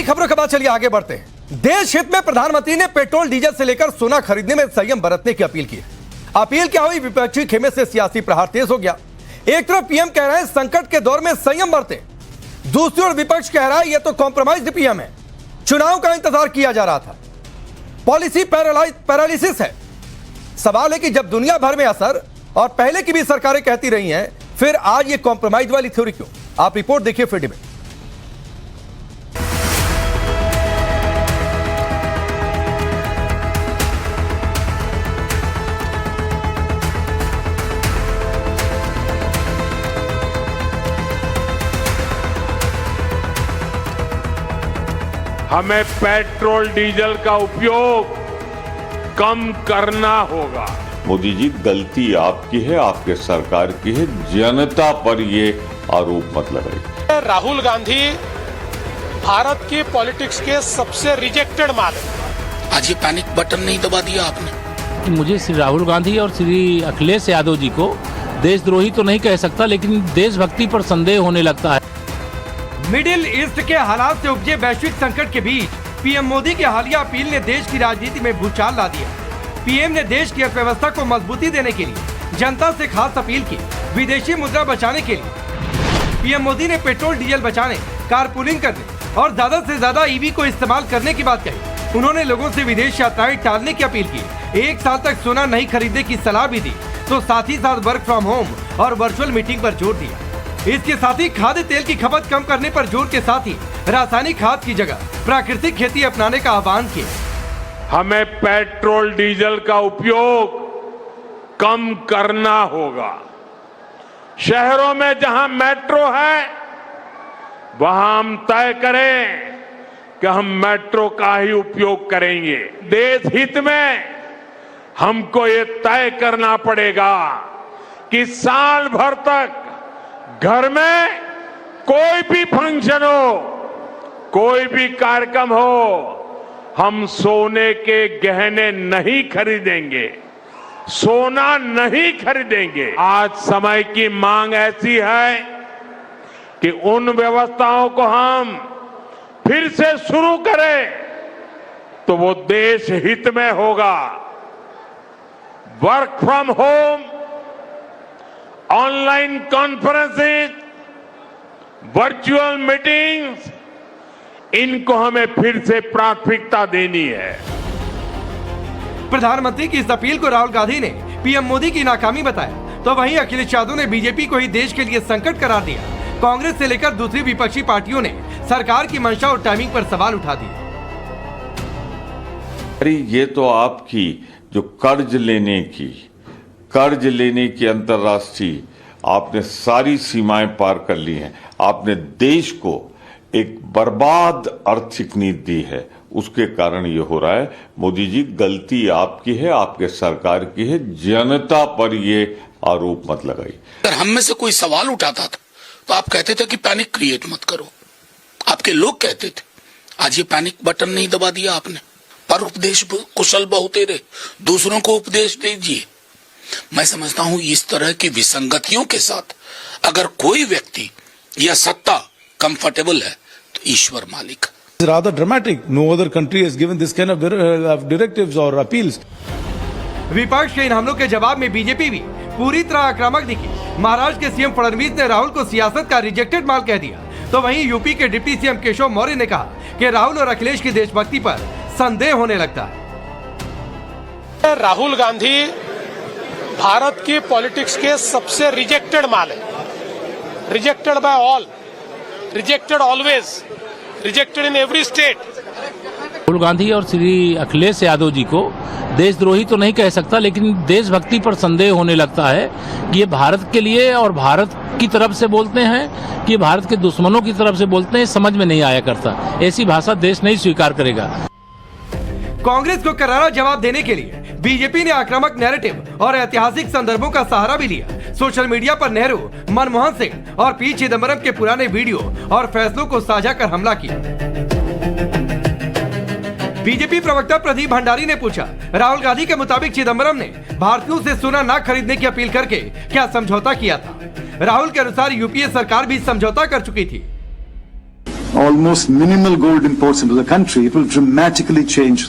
खबरों के बाद चलिए आगे बढ़ते हैं। देश हित में प्रधानमंत्री ने पेट्रोल डीजल से लेकर सोना खरीदने में संयम बरतने की अपील की है। अपील क्या हुई, विपक्षी खेमे से सियासी प्रहार तेज हो गया। एक तरफ पीएम कह रहे हैं संकट के दौर में संयम बरते, दूसरी ओर विपक्ष कह रहा है यह तो कॉम्प्रोमाइज्ड पीएम है, चुनाव का इंतजार किया जा रहा था, पॉलिसी पैरालिसिस है। सवाल है कि जब दुनिया भर में असर और पहले की भी सरकारें कहती रही हैं, फिर आज ये कॉम्प्रोमाइज वाली थ्योरी क्यों? आप रिपोर्ट देखिए फिर डिबेट। हमें पेट्रोल डीजल का उपयोग कम करना होगा। मोदी जी, गलती आपकी है, आपके सरकार की है, जनता पर ये आरोप मत लगाइए। राहुल गांधी भारत की पॉलिटिक्स के सबसे रिजेक्टेड माल है। आज ये पैनिक बटन नहीं दबा दिया आपने। मुझे श्री राहुल गांधी और श्री अखिलेश यादव जी को देशद्रोही तो नहीं कह सकता, लेकिन देशभक्ति पर संदेह होने लगता है। मिडिल ईस्ट के हालात से उपजे वैश्विक संकट के बीच पीएम मोदी की हालिया अपील ने देश की राजनीति में भूचाल ला दिया। पीएम ने देश की अर्थव्यवस्था को मजबूती देने के लिए जनता से खास अपील की। विदेशी मुद्रा बचाने के लिए पीएम मोदी ने पेट्रोल डीजल बचाने, कारपूलिंग करने और ज्यादा से ज्यादा ईवी को इस्तेमाल करने की बात कही। उन्होंने लोगों से विदेश यात्राएं टालने की अपील की। 1 साल तक सोना नहीं खरीदने की सलाह भी दी, तो साथ ही साथ वर्क फ्रॉम होम और वर्चुअल मीटिंग पर जोर दिया। इसके साथ ही खाद्य तेल की खपत कम करने पर जोर के साथ ही रासायनिक खाद की जगह प्राकृतिक खेती अपनाने का आह्वान किया। हमें पेट्रोल डीजल का उपयोग कम करना होगा। शहरों में जहां मेट्रो है, वहां हम तय करें कि हम मेट्रो का ही उपयोग करेंगे। देश हित में हमको ये तय करना पड़ेगा कि साल भर तक घर में कोई भी फंक्शन हो, कोई भी कार्यक्रम हो, हम सोने के गहने नहीं खरीदेंगे, सोना नहीं खरीदेंगे। आज समय की मांग ऐसी है कि उन व्यवस्थाओं को हम फिर से शुरू करें तो वो देश हित में होगा। Work from home, online conferences, virtual meetings, इनको हमें फिर से प्राथमिकता देनी है। प्रधानमंत्री की इस अपील को राहुल गांधी ने पीएम मोदी की नाकामी बताया, तो वहीं अखिलेश यादव ने बीजेपी को ही देश के लिए संकट करार दिया। कांग्रेस से लेकर दूसरी विपक्षी पार्टियों ने सरकार की मंशा और टाइमिंग पर सवाल उठा दिए। अरे ये तो आपकी जो कर्ज लेने की अंतर्राष्ट्रीय आपने सारी सीमाएं पार कर ली हैं। आपने देश को एक बर्बाद आर्थिक नीति दी है, उसके कारण ये हो रहा है। मोदी जी, गलती आपकी है, आपके सरकार की है, जनता पर ये आरोप मत लगाइए। अगर हम में से कोई सवाल उठाता था तो आप कहते थे कि पैनिक क्रिएट मत करो, आपके लोग कहते थे। आज ये पैनिक बटन नहीं दबा दिया आपने। पर उपदेश कुशल बहुते रहे, दूसरों को उपदेश दीजिए। मैं समझता हूं इस तरह की विसंगतियों के साथ अगर कोई व्यक्ति या सत्ता कंफर्टेबल है तो ईश्वर मालिक। Rather dramatic. No other country has given this kind of directives or appeals. विपक्ष के इन हमलों के जवाब में बीजेपी भी पूरी तरह आक्रामक दिखी। महाराष्ट्र के सीएम फडणवीस ने राहुल को सियासत का रिजेक्टेड माल कह दिया, तो वहीं यूपी के डिप्टी सीएम केशव मौर्य ने कहा कि राहुल और अखिलेश की देशभक्ति पर संदेह होने लगता है। राहुल गांधी भारत की पॉलिटिक्स के सबसे रिजेक्टेड माल है। Rejected by all, rejected always, rejected in every state. Rahul Gandhi और श्री अखिलेश यादव जी को देशद्रोही तो नहीं कह सकता, लेकिन देशभक्ति पर संदेह होने लगता है कि ये भारत के लिए और भारत की तरफ से बोलते हैं कि भारत के दुश्मनों की तरफ से बोलते हैं। समझ में नहीं आया करता, ऐसी भाषा देश नहीं स्वीकार करेगा। कांग्रेस को करारा जवाब देने के लिए बीजेपी ने आक्रामक नैरेटिव और ऐतिहासिक संदर्भों का सहारा भी लिया। सोशल मीडिया पर नेहरू, मनमोहन सिंह और पी चिदम्बरम के पुराने वीडियो और फैसलों को साझा कर हमला किया। बीजेपी प्रवक्ता प्रदीप भंडारी ने पूछा, राहुल गांधी के मुताबिक चिदम्बरम ने भारतीयों से सोना न खरीदने की अपील करके क्या समझौता किया था? राहुल के अनुसार यूपीए सरकार भी समझौता कर चुकी थी। almost minimal gold imports into the country, it will dramatically change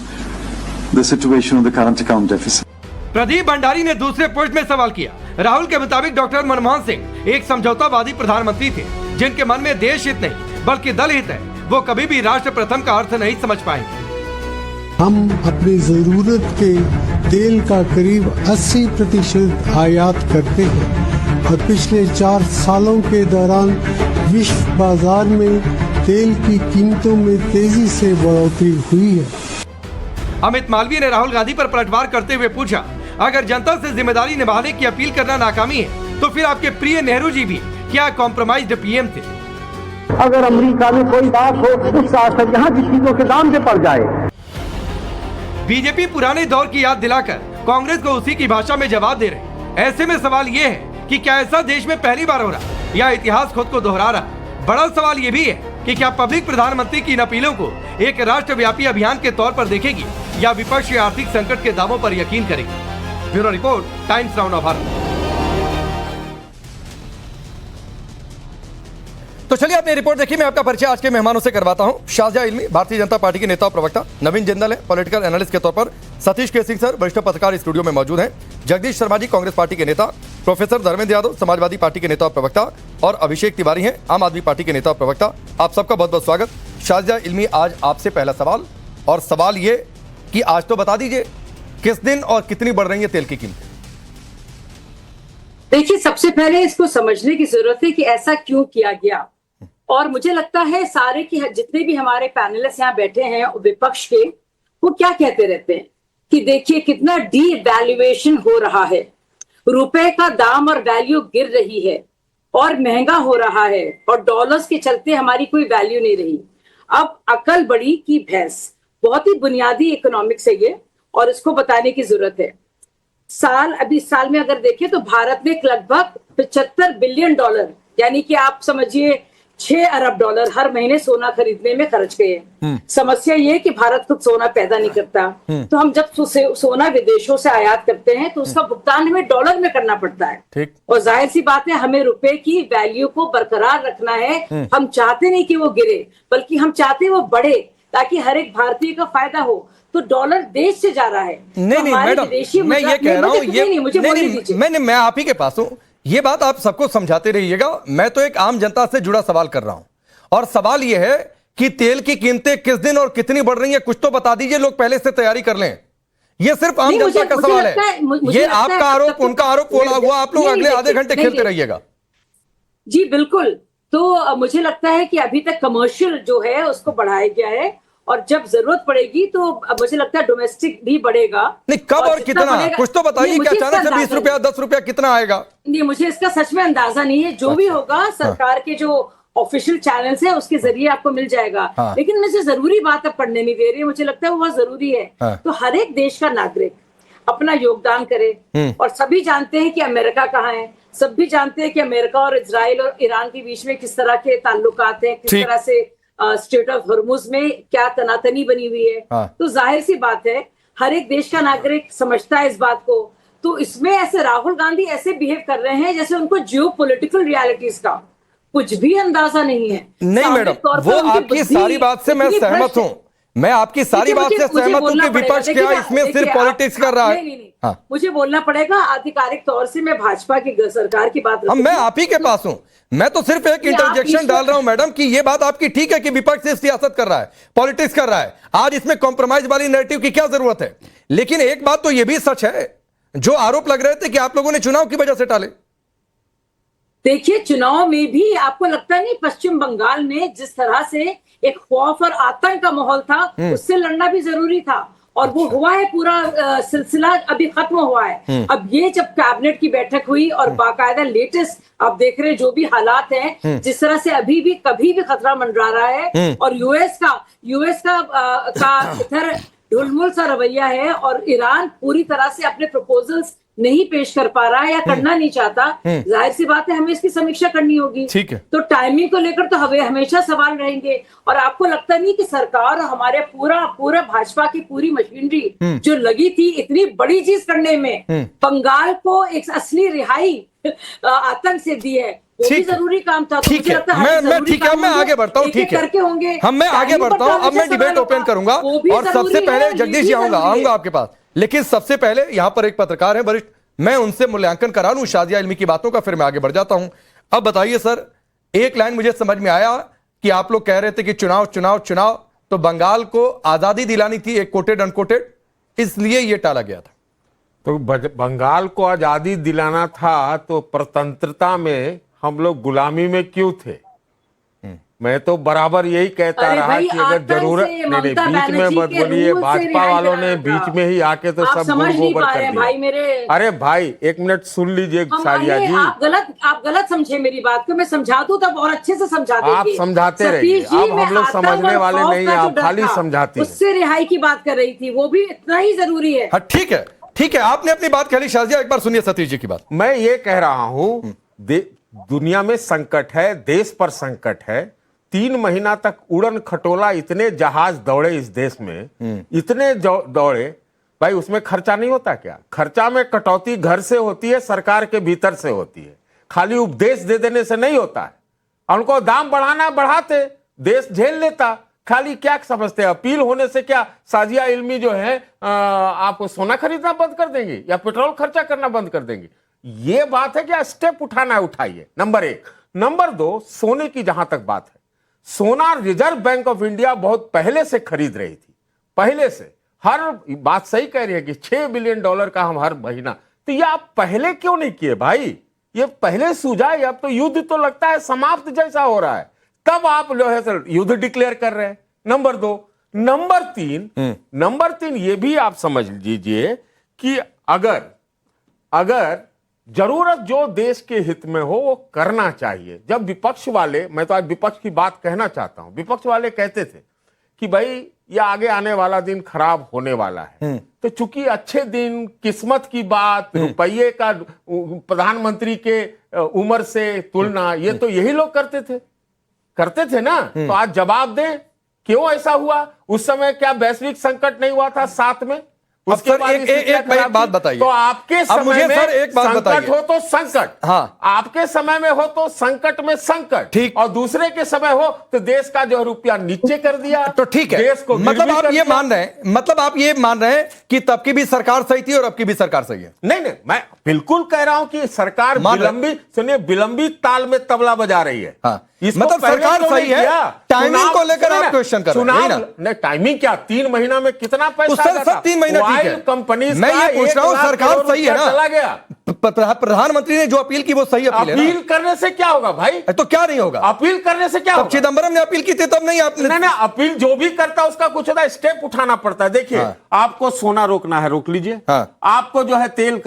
the situation of the current account deficit. Pradeep Bhandari ने दूसरे पोस्ट में सवाल किया। राहुल के मुताबिक डॉक्टर मनमोहन सिंह एक समझौतावादी प्रधानमंत्री थे, जिनके मन में देश हित नहीं बल्कि दल हित है। वो कभी भी राष्ट्र प्रथम का अर्थ नहीं समझ पाएंगे। हम अपनी जरूरत के तेल का करीब 80% आयात करते हैं और पिछले 4 सालों के दौरान विश्व बाजार में तेल की कीमतों में तेजी से बढ़ोतरी हुई है। अमित मालवीय ने राहुल गांधी पर पलटवार करते हुए पूछा, अगर जनता से जिम्मेदारी निभाने की अपील करना नाकामी है तो फिर आपके प्रिय नेहरू जी भी क्या कॉम्प्रोमाइज्ड पीएम थे? अगर अमेरिका में कोई बात हो उस शासन यहाँ की चीजों के दाम पे पड़ जाए। बीजेपी पुराने दौर की याद दिलाकर कांग्रेस को उसी की भाषा में जवाब दे रहे। ऐसे में सवाल ये है कि क्या ऐसा देश में पहली बार हो रहा या इतिहास खुद को दोहरा रहा? बड़ा सवाल ये भी है कि क्या पब्लिक प्रधानमंत्री की इन अपीलों को एक राष्ट्रव्यापी अभियान के तौर पर देखेगी या विपक्ष आर्थिक संकट के दावों पर यकीन करेगी? Bureau report, times now of Bharat. तो चलिए अपनी रिपोर्ट देखिए। मैं आपका परिचय आज के मेहमानों से करवाता हूं। शाहजहां इल्मी भारतीय जनता पार्टी के नेता और प्रवक्ता, नवीन जिंदल है पॉलिटिकल एनालिस्ट के तौर पर, सतीश के सिंह सर वरिष्ठ पत्रकार स्टूडियो में मौजूद हैं, जगदीश शर्मा जी कांग्रेस पार्टी के नेता, प्रोफेसर धर्मेंद्र यादव समाजवादी पार्टी के नेता और प्रवक्ता, और अभिषेक तिवारी हैं आम आदमी पार्टी के नेता और प्रवक्ता। आप सबका बहुत बहुत स्वागत। शाहजहां इल्मी, आज आपसे पहला सवाल, और सवाल ये कि आज तो बता दीजिए किस दिन और कितनी बढ़ रही है तेल की कीमत? देखिए, सबसे पहले इसको समझने की जरूरत है कि ऐसा क्यों किया गया, और मुझे लगता है सारे की जितने भी हमारे पैनलिस्ट यहाँ बैठे हैं विपक्ष के, वो क्या कहते रहते हैं कि देखिए कितना डीवैल्यूएशन हो रहा है, रुपए का दाम और वैल्यू गिर रही है और महंगा हो रहा है, और डॉलर्स के चलते हमारी कोई वैल्यू नहीं रही। अब अकल बड़ी की भैंस, बहुत ही बुनियादी इकोनॉमिक्स है ये, और इसको बताने की जरूरत है। अभी साल में अगर देखें तो भारत में लगभग 75 बिलियन डॉलर, यानी कि आप समझिए 6 अरब डॉलर हर महीने सोना खरीदने में खर्च गए। समस्या ये है कि भारत खुद सोना पैदा नहीं करता, तो हम जब सोना विदेशों से आयात करते हैं तो उसका भुगतान हमें डॉलर में करना पड़ता है। और जाहिर सी बात है हमें रुपए की वैल्यू को बरकरार रखना है। हम चाहते नहीं कि वो गिरे, बल्कि हम चाहते हैं वो बढ़े, ताकि हर एक भारतीय का फायदा हो। तो डॉलर देश से जा रहा है। नहीं मैडम, मैं ये कह रहा हूँ, मैं आप ही के पास हूँ, ये बात आप सबको समझाते रहिएगा। मैं तो एक आम जनता से जुड़ा सवाल कर रहा हूं, और सवाल यह है कि तेल की कीमतें किस दिन और कितनी बढ़ रही हैं, कुछ तो बता दीजिए, लोग पहले से तैयारी कर लें। ये सिर्फ आम जनता का सवाल है। ये आपका आरोप उनका आरोप बोला हुआ, आप लोग अगले आधे घंटे खेलते रहिएगा। जी बिल्कुल। तो मुझे लगता है कि अभी तक कमर्शियल जो है उसको बढ़ाया गया है, और जब जरूरत पड़ेगी तो मुझे लगता है डोमेस्टिक भी बढ़ेगा। नहीं, कब और कितना कुछ तो बताइए। क्या अचानक से 20 रुपया 10 रुपया कितना आएगा? नहीं, मुझे इसका सच में अंदाजा नहीं है। जो भी होगा सरकार के जो ऑफिशियल चैनल्स है उसके जरिए आपको मिल जाएगा। लेकिन मुझे जरूरी बात अब पढ़ने नहीं दे रही है, मुझे लगता है वो बहुत जरूरी है। तो हर एक देश का नागरिक अपना योगदान करे, और सभी जानते हैं कि अमेरिका कहाँ है, सब भी जानते हैं कि अमेरिका और इजराइल और ईरान के बीच में किस तरह के ताल्लुकात हैं, किस तरह से स्टेट ऑफ हॉर्मुज में क्या तनातनी बनी हुई है। तो जाहिर सी बात है हर एक देश का नागरिक समझता है इस बात को। तो इसमें ऐसे राहुल गांधी ऐसे बिहेव कर रहे हैं जैसे उनको जियोपॉलिटिकल रियलिटीज का कुछ भी अंदाजा नहीं है। नहीं मैडम, वो आपकी सारी बात से मैं सहमत हूँ, मैं आपकी सारी बात से सहमत हूँ कि विपक्ष क्या इसमें सिर्फ पॉलिटिक्स कर रहा है। नहीं, मुझे बोलना पड़ेगा आधिकारिक तौर से। मैं भाजपा की सरकार की बात, मैं आप ही के पास हूँ। मैं तो सिर्फ एक इंटरजेक्शन डाल रहा हूं मैडम कि ये बात आपकी ठीक है कि विपक्ष से सियासत कर रहा है, पॉलिटिक्स कर रहा है। आज इसमें कॉम्प्रोमाइज वाली नैरेटिव की क्या जरूरत है? लेकिन एक बात तो ये भी सच है, जो आरोप लग रहे थे कि आप लोगों ने चुनाव की वजह से टाले। देखिए, चुनाव में भी आपको लगता नहीं पश्चिम बंगाल में जिस तरह से एक खौफ और आतंक का माहौल था, उससे लड़ना भी जरूरी था, और वो हुआ है। पूरा सिलसिला अभी खत्म हुआ है। अब ये जब कैबिनेट की बैठक हुई और बाकायदा लेटेस्ट आप देख रहे हैं जो भी हालात हैं, जिस तरह से अभी भी कभी भी खतरा मंडरा रहा है, और यूएस का इधर ढुलमुल सा रवैया है, और ईरान पूरी तरह से अपने प्रपोजल्स नहीं पेश कर पा रहा है या करना नहीं चाहता। जाहिर सी बात है हमें इसकी समीक्षा करनी होगी। ठीक है। तो टाइमिंग को लेकर तो हमेशा सवाल रहेंगे। और आपको लगता नहीं कि सरकार हमारे पूरा भाजपा की पूरी मशीनरी जो लगी थी इतनी बड़ी चीज करने में, बंगाल को एक असली रिहाई आतंक से दी है, वो भी ठीक है। जरूरी काम था। तो ठीक मुझे है, लगता है मैं जरूरी ठीक है, काम मैं होंगे, आगे बढ़ता हूँ। एक-एक ठीक है, करके होंगे। हम मैं आगे टाइम बढ़ता पर हूँ। अब मैं मुझे डिबेट सवाल ओपन होगा, करूंगा वो भी और सबसे जरूरी पहले है, ये जगदीश भी जी जरूरी है। आऊंगा आपके पास, लेकिन सबसे पहले यहां पर एक पत्रकार है वरिष्ठ, मैं उनसे मूल्यांकन करा लूं शाजिया इल्मी की बातों का, फिर मैं आगे बढ़ जाता हूं। अब बताइए सर, एक लाइन मुझे समझ में आया कि आप लोग कह रहे थे कि चुनाव चुनाव चुनाव, तो बंगाल को आजादी दिलानी थी, एक कोटेड अनकोटेड, इसलिए यह टाला गया था। तो बंगाल को आजादी दिलाना था, तो स्वतंत्रता में हम लोग गुलामी में क्यों थे? मैं तो बराबर यही कहता अरे रहा भाई, कि अगर आतंक जरूरत से नहीं, ममता बीच में बनर्जी मत के बोलिए। रूल से भाजपा रिहाई वालों ने कराना था। बीच में ही आके तो आप सब समझ नहीं गोबर पा कर रहे हैं दिया। भाई मेरे। अरे भाई एक मिनट सुन लीजिए हम सारिया जी, आप गलत समझे मेरी बात को, मैं समझा दूं तब और अच्छे से समझा देंगे। आप समझाते रहिए। सतीश जी, अब हम मैं लोग आतंक समझने और वाले खौफ नहीं का हैं, जो आप डर खाली था, समझाती हैं। उससे रिहाई की बात कर रही थी, वो भी इतना ही जरूरी है। हाँ ठीक है, ठीक है, आपने अपनी बात कह ली शाजिया, एक बार सुनिए सतीश जी की बात। मैं ये कह रहा हूं, दुनिया में संकट है, देश पर संकट है। 3 महीना तक उड़न खटोला, इतने जहाज दौड़े इस देश में, इतने दौड़े भाई, उसमें खर्चा नहीं होता क्या? खर्चा में कटौती घर से होती है, सरकार के भीतर से होती है, खाली उपदेश दे देने से नहीं होता है। उनको दाम बढ़ाना बढ़ाते, देश झेल लेता। खाली क्या समझते हैं, अपील होने से क्या साजिया इल्मी जो है आप सोना खरीदना बंद कर देंगे या पेट्रोल खर्चा करना बंद कर देंगे? ये बात है कि स्टेप उठाना है, उठाइए। नंबर 1। नंबर 2, सोने की जहां तक बात है, सोना रिजर्व बैंक ऑफ इंडिया बहुत पहले से खरीद रही थी, पहले से। हर बात सही कह रही है कि $6 बिलियन का हम हर महीना, तो ये आप पहले क्यों नहीं किए भाई? ये पहले सुझाए। अब तो युद्ध तो लगता है समाप्त जैसा हो रहा है, तब आप जो है युद्ध डिक्लेयर कर रहे हैं। नंबर 2। नंबर 3 ये भी आप समझ लीजिए कि अगर जरूरत जो देश के हित में हो वो करना चाहिए। जब विपक्ष वाले, मैं तो आज विपक्ष की बात कहना चाहता हूं, विपक्ष वाले कहते थे कि भाई ये आगे आने वाला दिन खराब होने वाला है, तो चूंकि अच्छे दिन, किस्मत की बात, रुपये का, प्रधानमंत्री के उम्र से तुलना, ये तो यही लोग करते थे ना। तो आज जवाब दें, क्यों ऐसा हुआ? उस समय क्या वैश्विक संकट नहीं हुआ था साथ में? उसके बाद एक बात बताइए। तो आपके समय में सर एक बात संकट बताइए। हो तो संकट, हाँ, आपके समय में हो तो संकट में संकट, ठीक, और दूसरे के समय हो तो देश का जो रुपया नीचे कर दिया, तो ठीक है। देश को मतलब आप ये मान रहे हैं, मतलब आप ये मान रहे हैं कि तब की भी सरकार सही थी और अब की भी सरकार सही है? नहीं, मैं बिल्कुल कह रहा हूं कि सरकार विलंबित ताल में तबला बजा रही है। हाँ, मतलब सरकार सही है, टाइमिंग को लेकर आप क्वेश्चन कर रहे हैं ना? टाइमिंग क्या, 3 महीना में कितना पैसा आता था? 3 महीना ठीक है, कंपनी मैं ये पूछ रहा हूं सरकार सही है ना? चला गया। प्रधानमंत्री ने जो अपील की वो सही अपील है ना? अपील करने से क्या होगा भाई? तो क्या नहीं होगा? अपील करने से क्या होगा? चिदंबरम ने अपील की थी तब नहीं आपने? नहीं, अपील जो भी करता है उसका कुछ होता है, स्टेप उठाना पड़ता है। देखिए, आपको सोना रोकना है, रोक लीजिए। आपको जो है तेल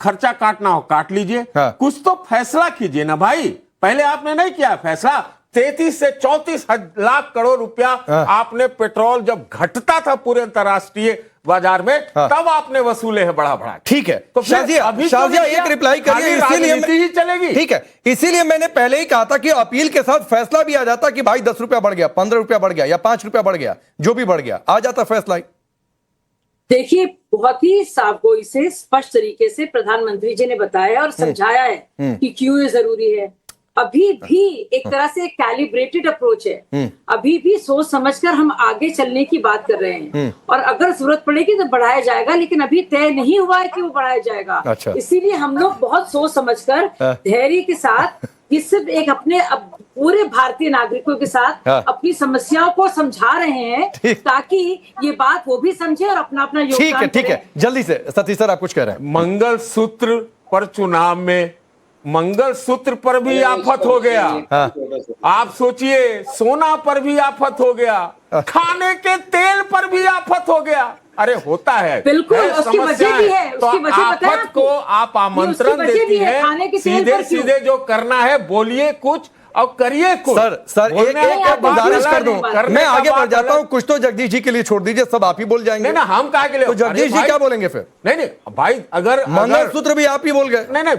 खर्चा काटना हो, काट लीजिए। कुछ तो फैसला कीजिए ना भाई। पहले आपने नहीं किया फैसला। 33 से 34 लाख करोड़ रुपया आपने पेट्रोल जब घटता था पूरे अंतरराष्ट्रीय बाजार में, तब आपने वसूले हैं बड़ा। ठीक है, तो शाजिया एक रिप्लाई करिए, इसीलिए ही चलेगी। ठीक है, इसीलिए मैंने पहले ही कहा था कि अपील के साथ फैसला भी आ जाता कि भाई 10 रुपया बढ़ गया, 15 रुपया बढ़ गया या 5 रुपया बढ़ गया, जो भी बढ़ गया, आ जाता फैसला ही। देखिए, बहुत ही साफगोई से, स्पष्ट तरीके से प्रधानमंत्री जी ने बताया और समझाया है कि क्यों ये जरूरी है। अभी भी एक तरह से कैलिब्रेटेड अप्रोच है, अभी भी सोच समझकर हम आगे चलने की बात कर रहे हैं, और अगर जरूरत पड़ेगी तो बढ़ाया जाएगा, लेकिन अभी तय नहीं हुआ है कि वो बढ़ाया जाएगा। अच्छा। इसीलिए हम लोग बहुत सोच समझकर धैर्य के साथ, ये सिर्फ एक अपने पूरे भारतीय नागरिकों के साथ अपनी समस्याओं को समझा रहे हैं, ताकि ये बात वो भी समझे और अपना योगदान। ठीक है, जल्दी से सतीश सर आप कुछ कह रहे हैं। मंगलसूत्र पर चुनाव में, मंगलसूत्र पर भी आफत हो गया। आप सोचिए, सोना पर भी आफत हो गया, खाने के तेल पर भी आफत हो गया। अरे होता है, बिल्कुल, उसकी वजह भी है। तो आफत को आप आमंत्रण देती है, सीधे जो करना है बोलिए कुछ और करिए कुछ। सर एक गुजारिश कर दूं, मैं आगे बढ़ जाता हूं, कुछ तो जगदीश जी के लिए छोड़ दीजिए, सब आप ही बोल जाएंगे। नहीं, हम कहा के लिए, तो जगदीश जी क्या बोलेंगे फिर? नहीं भाई, अगर मंगलसूत्र भी आप ही बोल गए। नहीं,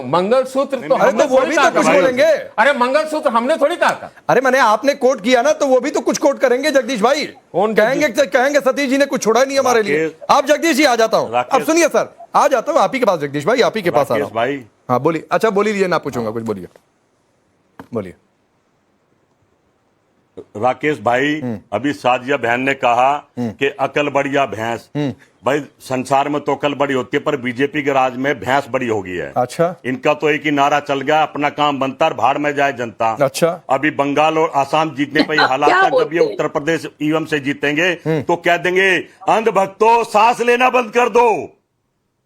मंगलसूत्र तो वो भी तो कुछ बोलेंगे। अरे मंगलसूत्र हमने थोड़ी कहा था। अरे मैंने आपने कोट किया ना, तो वो भी तो कुछ कोट करेंगे जगदीश भाई। कहेंगे सतीश जी ने कुछ छोड़ा नहीं हमारे लिए। आप जगदीश जी, आ जाता हूँ। अब सुनिए सर, आ जाता हूँ आप ही के पास, जगदीश भाई आप ही के पास आ रहा हूँ। हाँ बोलिए। अच्छा बोलिए, ना पूछूंगा, कुछ बोलिए। बोलिए। राकेश भाई, अभी साजिया बहन ने कहा कि अकल बड़ी या भैंस। भाई संसार में तो अकल बड़ी होती है, पर बीजेपी के राज में भैंस बड़ी हो गई है। अच्छा, इनका तो एक ही नारा चल गया, अपना काम बनता और भाड़ में जाए जनता। अच्छा, अभी बंगाल और आसाम जीतने पर हालात था, जब ये उत्तर प्रदेश ईवीएम से जीतेंगे तो कह देंगे अंधभक्तों सांस लेना बंद कर दो,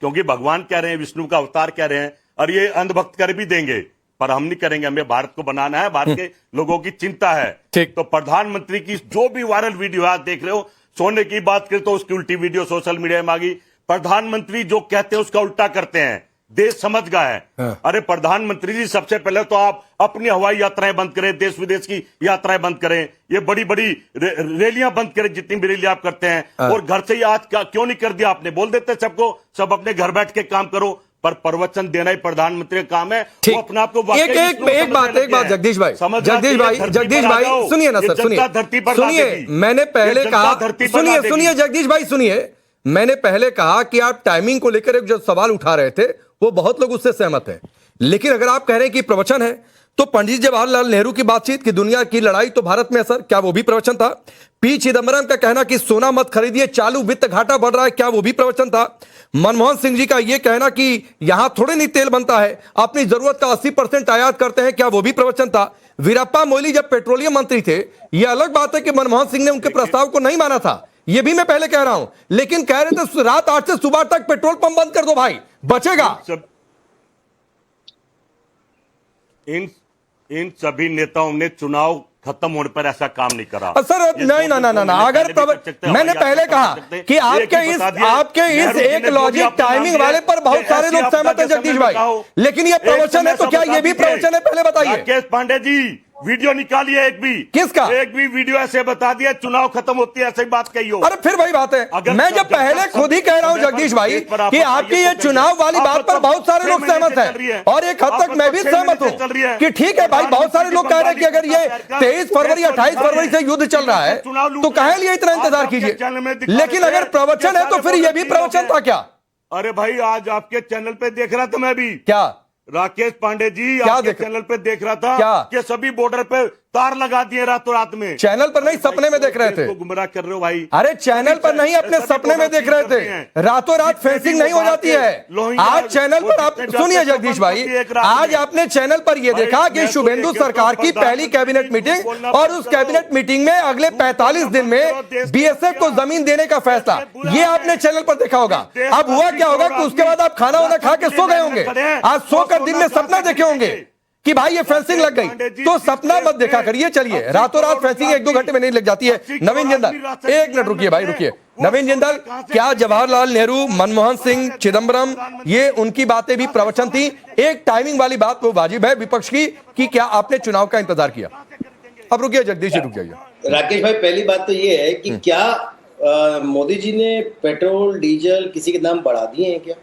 क्योंकि भगवान कह रहे हैं, विष्णु का अवतार कह रहे हैं, और ये अंधभक्त कर भी देंगे, पर हम नहीं करेंगे। हमें भारत को बनाना है, भारत के लोगों की चिंता है। ठीक। तो प्रधानमंत्री की जो भी वायरल वीडियो आप देख रहे हो, सोने की बात करें तो उसकी उल्टी वीडियो सोशल मीडिया में आ गई। प्रधानमंत्री जो कहते हैं उसका उल्टा करते हैं, देश समझ गया है। हाँ। अरे प्रधानमंत्री जी, सबसे पहले तो आप अपनी हवाई यात्राएं बंद करें, देश विदेश की यात्राएं बंद करें, ये बड़ी बड़ी रैलियां बंद करें, जितनी भी रैली आप करते हैं। हाँ। और घर से ही आज क्यों नहीं कर दिया आपने? बोल देते सबको, सब अपने घर बैठ के काम करो, पर प्रवचन देना ही प्रधानमंत्री का काम है। वो अपने आप को एक बात जगदीश भाई सुनिए ना सर, सुनिए। मैंने पहले कहा, सुनिए जगदीश भाई, सुनिए। मैंने पहले कहा कि आप टाइमिंग को लेकर एक जो सवाल उठा रहे थे, वो बहुत लोग उससे सहमत हैं, लेकिन अगर आप कह रहे हैं कि प्रवचन है, तो पंडित जवाहरलाल नेहरू की बातचीत कि दुनिया की लड़ाई तो भारत में है सर, क्या वो भी प्रवचन था? पी चिदम्बरम का कहना कि सोना मत खरीदिए, चालू वित्त घाटा बढ़ रहा है, क्या वो भी प्रवचन था? मनमोहन सिंह जी का यह कहना कि यहां थोड़े नहीं तेल बनता है, अपनी जरूरत का 80% आयात करते हैं, क्या वो भी प्रवचन था? वीरप्पा मोइली जब पेट्रोलियम मंत्री थे, यह अलग बात है कि मनमोहन सिंह ने उनके प्रस्ताव को नहीं माना था, यह भी मैं पहले कह रहा हूं, लेकिन कह रहे थे रात 8 से सुबह तक पेट्रोल पंप बंद कर दो भाई, बचेगा। इन सभी नेताओं ने चुनाव खत्म होने पर ऐसा काम नहीं करा सर। नहीं ना, अगर मैंने पहले कहा कि आपके इस एक लॉजिक टाइमिंग वाले पर बहुत सारे लोग सहमत हैं जगदीश भाई, लेकिन ये प्रवचन है तो क्या ये भी प्रवचन है? पहले बताइए। राकेश पांडे जी, वीडियो निकालिए एक भी। किसका? एक भी वीडियो ऐसे बता दिया चुनाव खत्म होती है, ऐसी बात कही हो। अरे फिर वही बात है, मैं जब पहले खुद ही कह रहा हूं जगदीश भाई कि आपकी ये चुनाव वाली बात पर बहुत सारे लोग सहमत हैं, और एक हद तक मैं भी सहमत हूं कि ठीक है भाई, बहुत सारे लोग कह रहे हैं कि अगर ये 23 फरवरी 28 फरवरी से युद्ध चल रहा है तो कहे लिए इतना इंतजार कीजिए, लेकिन अगर प्रवचन है तो फिर ये भी प्रवचन था क्या? अरे भाई, आज आपके चैनल पे देख रहा था मैं भी। क्या राकेश पांडे जी, आपके चैनल पे देख रहा था क्या? कि सभी बॉर्डर पे तार लगा दिए रातों रात में। चैनल पर नहीं, सपने में देख रहे थे। गुमराह कर रहे हो भाई। अरे चैनल पर नहीं, अपने सपने में देख रहे थे। रातों रात फेंसिंग नहीं हो जाती है। आज चैनल पर आप सुनिए जगदीश भाई, आज आपने चैनल पर यह देखा कि शुभेंदु सरकार की पहली कैबिनेट मीटिंग, और उस कैबिनेट मीटिंग में अगले 45 दिन में बीएसएफ को जमीन देने का फैसला, ये आपने चैनल पर देखा होगा। अब हुआ क्या होगा कि उसके बाद आप खाना वाना खा के सो गए होंगे, आज सोकर दिन में सपना देखे होंगे कि भाई ये फेंसिंग लग गई, तो सपना मत देखा करिए। चलिए, रातों रात फेंसिंग 1-2 घंटे में नहीं लग जाती है। नवीन जिंदल, एक मिनट रुकिए भाई, रुकिए। नवीन जिंदल, क्या जवाहरलाल नेहरू, मनमोहन सिंह, चिदम्बरम, ये उनकी बातें भी प्रवचन थी? एक टाइमिंग वाली बात वो वाजिब है विपक्ष की कि क्या आपने चुनाव का इंतजार किया? अब रुकिए जगदीश जी, रुक जाइए। राकेश भाई, पहली बात तो ये है कि क्या मोदी जी ने पेट्रोल डीजल किसी के दाम बढ़ा दिए हैं क्या?